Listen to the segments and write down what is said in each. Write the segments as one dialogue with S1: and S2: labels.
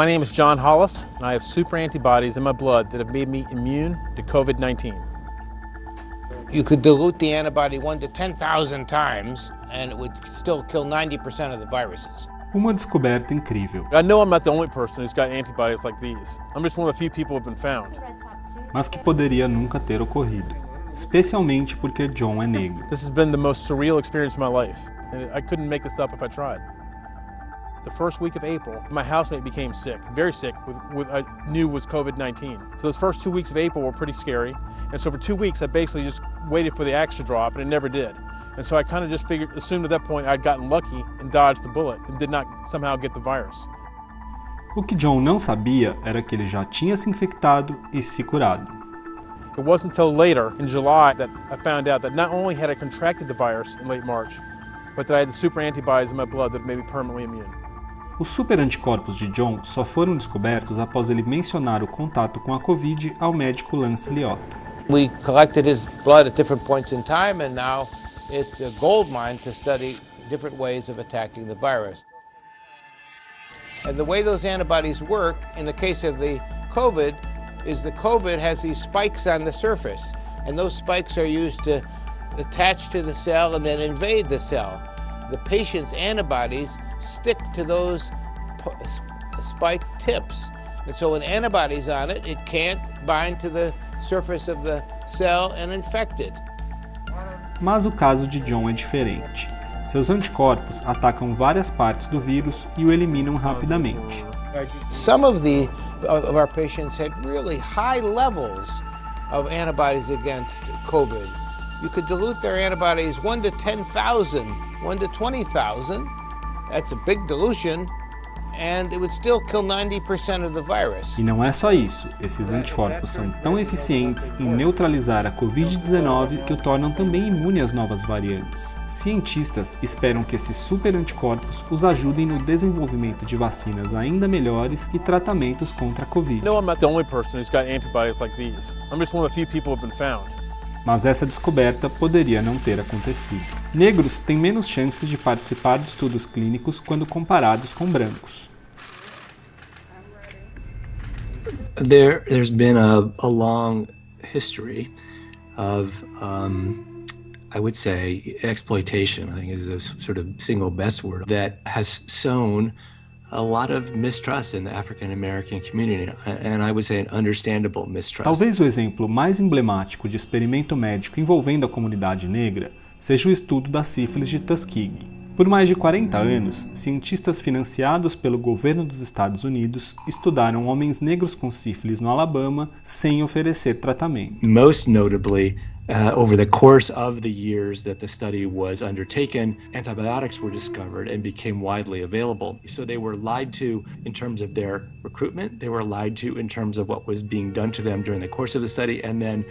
S1: My name is John Hollis, and I have super antibodies in my blood that have made me immune to COVID-19.
S2: You could dilute the antibody 1 to 10,000 times, and it would still kill 90% of the viruses.
S3: Uma descoberta incrível,
S1: I know I'm not the only person who's got antibodies like these. I'm just one of the few people who have been found.
S3: mas que poderia nunca ter ocorrido, especialmente porque John é negro.
S1: This has been the most surreal experience of my life, and I couldn't make this up if I tried. The first week of April, my housemate became sick, very sick, with I knew was COVID-19. So those first 2 weeks of April were pretty scary. And so for 2 weeks, I basically just waited for the axe to drop, and it never did. And so I kind of just assumed at that point I'd gotten lucky and dodged the bullet and did not somehow get the virus.
S3: O que John não sabia era que ele já tinha se infectado e se curado.
S1: It wasn't until later, in July, that I found out that not only had I contracted the virus in late March, but that I had the super antibodies in my blood that made me permanently immune.
S3: Os superanticorpos de John só foram descobertos após ele mencionar o contato com a Covid ao médico Lance Liotta.
S2: We collected his blood at different points in time, and now it's a gold mine to study different ways of attacking the virus. And the way those antibodies work, in the case of the COVID, is the COVID has these spikes on the surface, and those spikes are used to attach to the cell and then invade the cell. The patient's antibodies stick to those spike tips. And so when antibodies on it, it can't bind to the surface of the cell and infect it.
S3: Mas o caso de John é diferente. Seus anticorpos atacam várias partes do vírus e o eliminam rapidamente.
S2: Some of our patients had really high levels of antibodies against COVID. You could dilute their antibodies 1 to 10,000, 1 to 20,000. That's a big dilution, and it would still kill 90% of the virus.
S3: E não é só isso, esses anticorpos são tão eficientes em neutralizar a Covid-19 que o tornam também imune às novas variantes. Cientistas esperam que esses super anticorpos os ajudem no desenvolvimento de vacinas ainda melhores e tratamentos contra a Covid.
S1: No, I'm not the only person who's got antibodies like these. I'm just one of the few people who have been found.
S3: Mas essa descoberta poderia não ter acontecido. Negros têm menos chances de participar de estudos clínicos quando comparados com brancos.
S4: There's been a long history of, I would say, exploitation, I think is the sort of single best word, that has sown a lot of mistrust in the African American community, and I would say an understandable mistrust.
S3: Talvez o exemplo mais emblemático de experimento médico envolvendo a comunidade negra seja o estudo da sífilis de Tuskegee. Por mais de 40 anos, cientistas financiados pelo governo dos Estados Unidos estudaram homens negros com sífilis no Alabama sem oferecer tratamento.
S4: Most notably, over the course of the years that the study was undertaken, antibiotics were discovered and became widely available. So they were lied to in terms of their recruitment, they were lied to in terms of what was being done to them during the course of the study, and then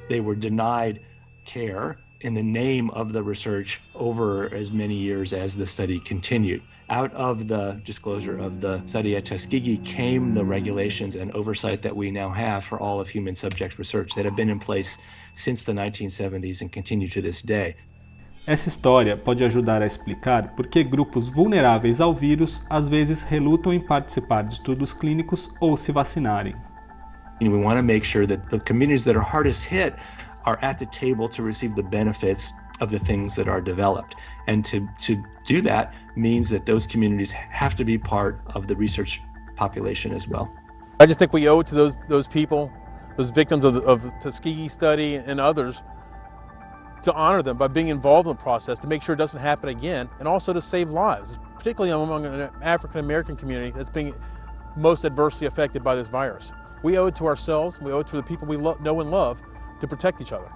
S4: they were denied care in the name of the research over as many years as the study continued. Out of the disclosure of the study at Tuskegee came the regulations and oversight that we now have for all of human subject research that have been in place since the 1970s and continue to this day.
S3: Essa história pode ajudar a explicar por que grupos vulneráveis ao vírus às vezes relutam em participar de estudos clínicos ou se vacinarem.
S4: We want to make sure that the communities that are hardest hit are at the table to receive the benefits of the things that are developed. And to do that means that those communities have to be part of the research population as well.
S1: I just think we owe it to those people, those victims of the Tuskegee study and others, to honor them by being involved in the process, to make sure it doesn't happen again, and also to save lives, particularly among an African American community that's being most adversely affected by this virus. We owe it to ourselves, we owe it to the people we know and love to protect each other.